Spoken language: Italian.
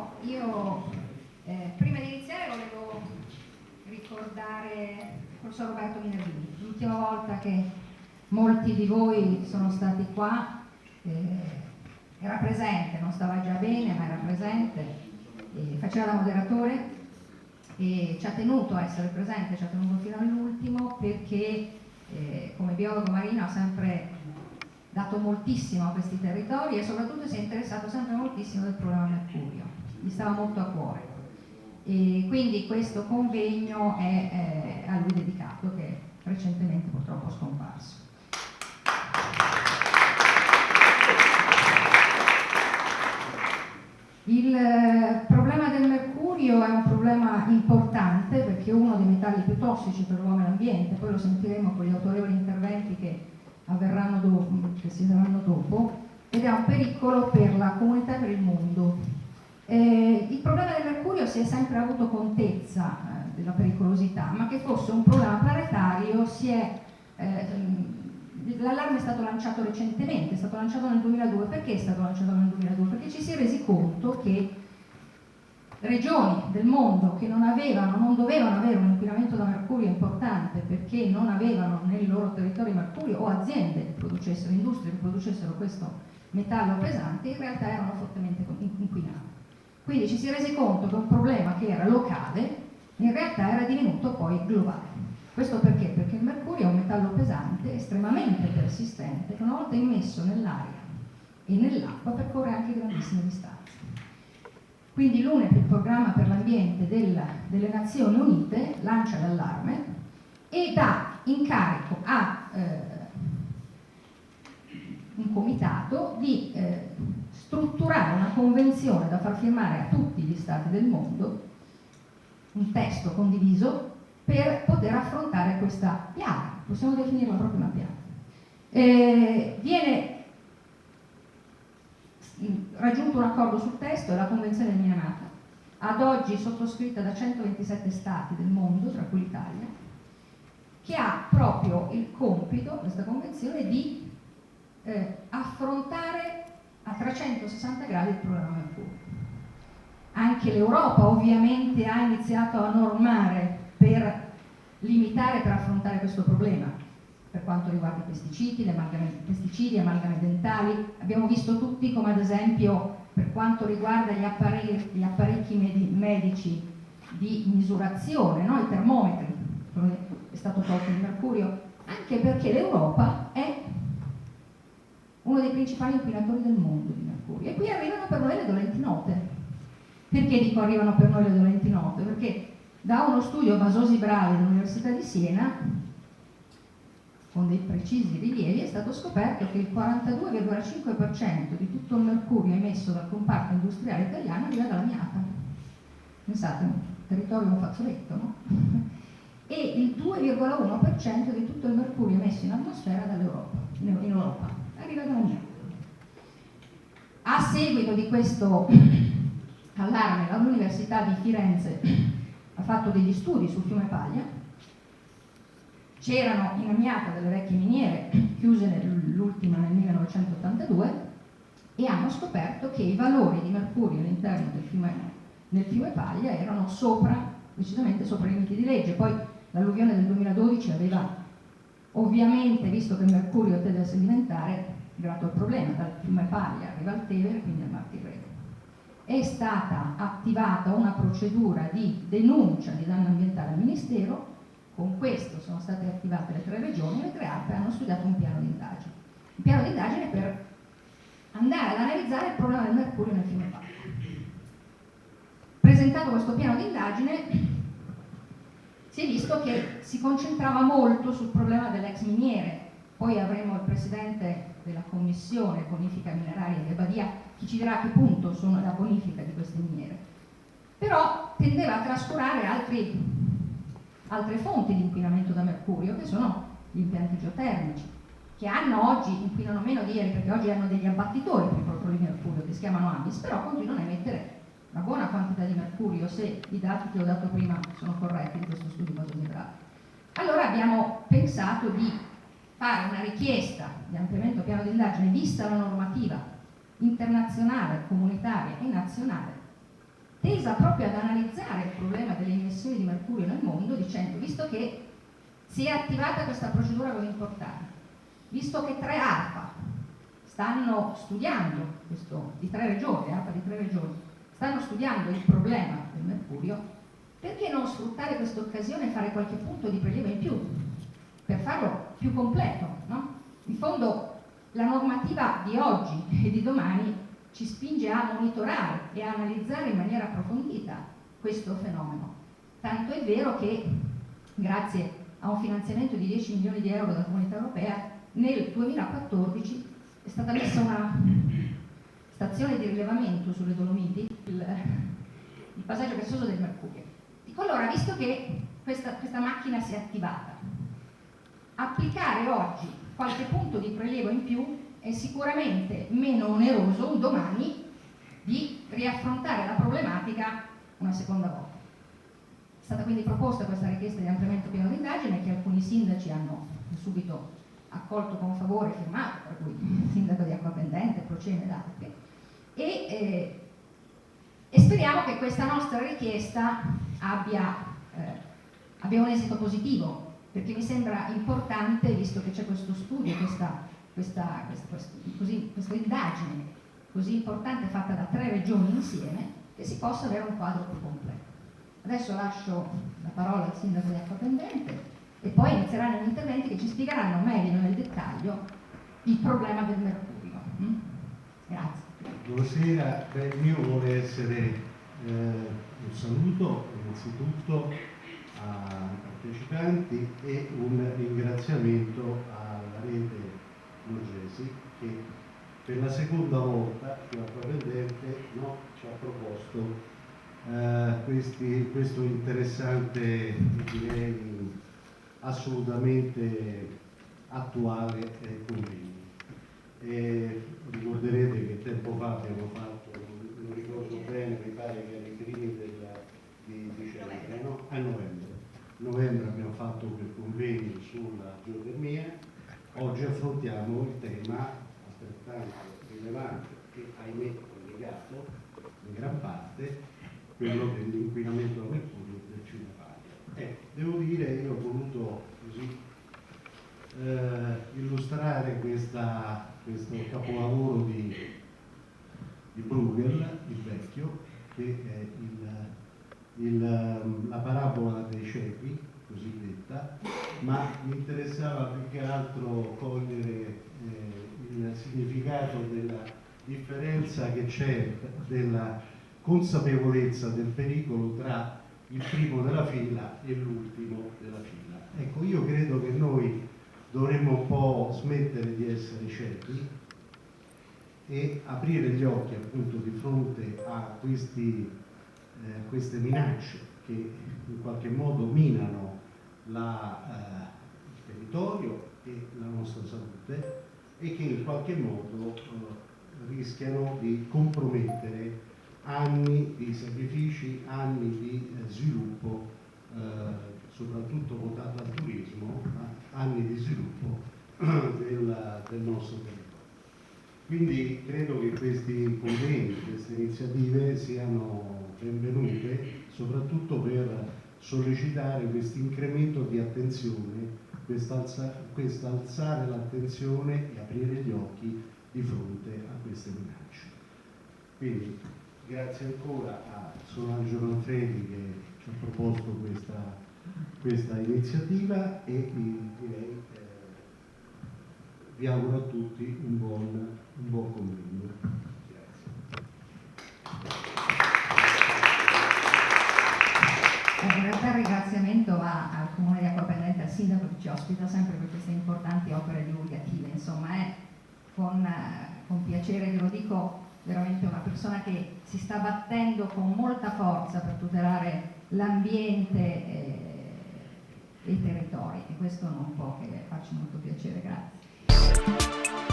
Buongiorno, io prima di iniziare volevo ricordare il professor Roberto Minervini. L'ultima volta che molti di voi sono stati qua era presente, non stava già bene ma era presente, faceva da moderatore e ci ha tenuto a essere presente, ci ha tenuto fino all'ultimo perché come biologo marino ha sempre dato moltissimo a questi territori e soprattutto si è interessato sempre moltissimo del problema mercurio, gli stava molto a cuore e quindi questo convegno è a lui dedicato, che è recentemente purtroppo scomparso. Il problema del mercurio è un problema importante perché è uno dei metalli più tossici per l'uomo e l'ambiente, poi lo sentiremo con gli autorevoli interventi che avverranno dopo, che si daranno dopo, ed è un pericolo per la comunità e per il mondo. Il problema del mercurio si è sempre avuto contezza della pericolosità, ma che fosse un problema planetario l'allarme è stato lanciato recentemente, è stato lanciato nel 2002. Perché è stato lanciato nel 2002? Perché ci si è resi conto che regioni del mondo che non dovevano avere un inquinamento da mercurio importante perché non avevano nel loro territorio mercurio o aziende che producessero, industrie che producessero questo metallo pesante, in realtà erano fortemente inquinate. Quindi ci si è resi conto che un problema che era locale in realtà era divenuto poi globale. Questo perché? Perché il mercurio è un metallo pesante, estremamente persistente, che una volta immesso nell'aria e nell'acqua percorre anche grandissime distanze. Quindi l'UNEP, il programma per l'ambiente delle Nazioni Unite, lancia l'allarme e dà incarico a un comitato di strutturare una convenzione da far firmare a tutti gli stati del mondo, un testo condiviso per poter affrontare questa piaga, possiamo definirla proprio una piaga. Viene raggiunto un accordo sul testo, è la Convenzione di Minamata, ad oggi sottoscritta da 127 stati del mondo, tra cui l'Italia, che ha proprio il compito, questa convenzione, di affrontare a 360 gradi il problema mercurio. Anche l'Europa ovviamente ha iniziato a normare per limitare, per affrontare questo problema. Per quanto riguarda i pesticidi, amalgami dentali, abbiamo visto tutti come ad esempio per quanto riguarda gli apparecchi medici di misurazione, no? I termometri, è stato tolto il mercurio, anche perché l'Europa è uno dei principali inquinatori del mondo di mercurio. E qui arrivano per noi le dolenti note. Perché dico arrivano per noi le dolenti note? Perché da uno studio Vasosi-Bravi dell'Università di Siena, con dei precisi rilievi, è stato scoperto che il 42,5% di tutto il mercurio emesso dal comparto industriale italiano arriva dall'amiata. Pensate, un territorio un fazzoletto, no? E il 2,1% di tutto il mercurio emesso in atmosfera in Europa arriva dall'amiata. A seguito di questo allarme, l'Università di Firenze ha fatto degli studi sul fiume Paglia. C'erano in amiata delle vecchie miniere, chiuse l'ultima nel 1982, e hanno scoperto che i valori di mercurio all'interno del fiume Paglia erano decisamente sopra i limiti di legge. Poi l'alluvione del 2012 aveva ovviamente, visto che il mercurio tende a sedimentare, creato il problema, dal fiume Paglia arriva al Tevere, quindi al Mar Tirreno. È stata attivata una procedura di denuncia di danno ambientale al Ministero. Con questo sono state attivate le 3 regioni e le 3 ARPA hanno studiato un piano di indagine. Un piano di indagine per andare ad analizzare il problema del mercurio nel fiume Paglia. Presentato questo piano di indagine, si è visto che si concentrava molto sul problema delle ex miniere. Poi avremo il presidente della commissione bonifica mineraria di Badia che ci dirà a che punto sono la bonifica di queste miniere. Però tendeva a trascurare altre fonti di inquinamento da mercurio, che sono gli impianti geotermici, che oggi inquinano meno di ieri perché oggi hanno degli abbattitori per il proprio di mercurio che si chiamano AMIS, però continuano a emettere una buona quantità di mercurio se i dati che ho dato prima sono corretti di questo studio Vasosi-Bravi. Allora abbiamo pensato di fare una richiesta di ampliamento piano di indagine, vista la normativa internazionale, comunitaria e nazionale, tesa proprio ad analizzare il problema delle emissioni di mercurio nel mondo, dicendo, visto che si è attivata questa procedura così importante, visto che 3 ARPA stanno studiando, questo di 3 regioni, ARPA di 3 regioni, stanno studiando il problema del mercurio, perché non sfruttare questa occasione e fare qualche punto di prelievo in più, per farlo più completo, no? In fondo la normativa di oggi e di domani ci spinge a monitorare e a analizzare in maniera approfondita questo fenomeno. Tanto è vero che, grazie a un finanziamento di 10 milioni di euro dalla Comunità Europea, nel 2014 è stata messa una stazione di rilevamento sulle Dolomiti, il passaggio gassoso del mercurio. Dico, allora, visto che questa macchina si è attivata, applicare oggi qualche punto di prelievo in più è sicuramente meno oneroso un domani di riaffrontare la problematica una seconda volta. È stata quindi proposta questa richiesta di ampliamento pieno d'indagine, che alcuni sindaci hanno subito accolto con favore e firmato, per cui il sindaco di Acquapendente, Procene ed altri, e speriamo che questa nostra richiesta abbia un esito positivo, perché mi sembra importante, visto che c'è questo studio, questa indagine così importante fatta da 3 regioni insieme, che si possa avere un quadro più completo. Adesso lascio la parola al sindaco di Acquapendente e poi inizieranno gli interventi che ci spiegheranno meglio nel dettaglio il problema del mercurio. Grazie. Buonasera, il mio vuole essere un saluto innanzitutto ai partecipanti e un ringraziamento alla rete Norgesi che per la seconda volta più Acquapendente ci ha proposto questo interessante, direi assolutamente attuale convegno. Ricorderete che tempo fa abbiamo fatto, non ricordo bene, mi pare che era i primi di dicembre, no? A novembre abbiamo fatto quel convegno sulla geotermia. Oggi affrontiamo il tema altrettanto rilevante e ahimè collegato in gran parte, quello dell'inquinamento da mercurio del Cinepaglia. Devo dire, io ho voluto così illustrare questo capolavoro di Bruegel, il vecchio, che è la parabola dei ciechi, cosiddetta, ma mi interessava più che altro cogliere il significato della differenza che c'è, della consapevolezza del pericolo tra il primo della fila e l'ultimo della fila. Ecco, io credo che noi dovremmo un po' smettere di essere ciechi e aprire gli occhi appunto di fronte a queste minacce che in qualche modo minano il territorio e la nostra salute e che in qualche modo rischiano di compromettere anni di sacrifici, anni di sviluppo, soprattutto votato al turismo, anni di sviluppo del nostro territorio. Quindi credo che questi convegni, queste iniziative siano benvenute, soprattutto per sollecitare questo incremento di attenzione, quest'alzare l'attenzione e aprire gli occhi di fronte a queste minacce. Quindi grazie ancora a Solange Manfredi che ci ha proposto questa iniziativa e direi vi auguro a tutti un buon convegno. In realtà il ringraziamento va al Comune di Acquapendente, al Sindaco che ci ospita sempre per queste importanti opere divulgative. Insomma, è con piacere che lo dico, veramente una persona che si sta battendo con molta forza per tutelare l'ambiente e i territori, e questo non può che farci molto piacere. Grazie.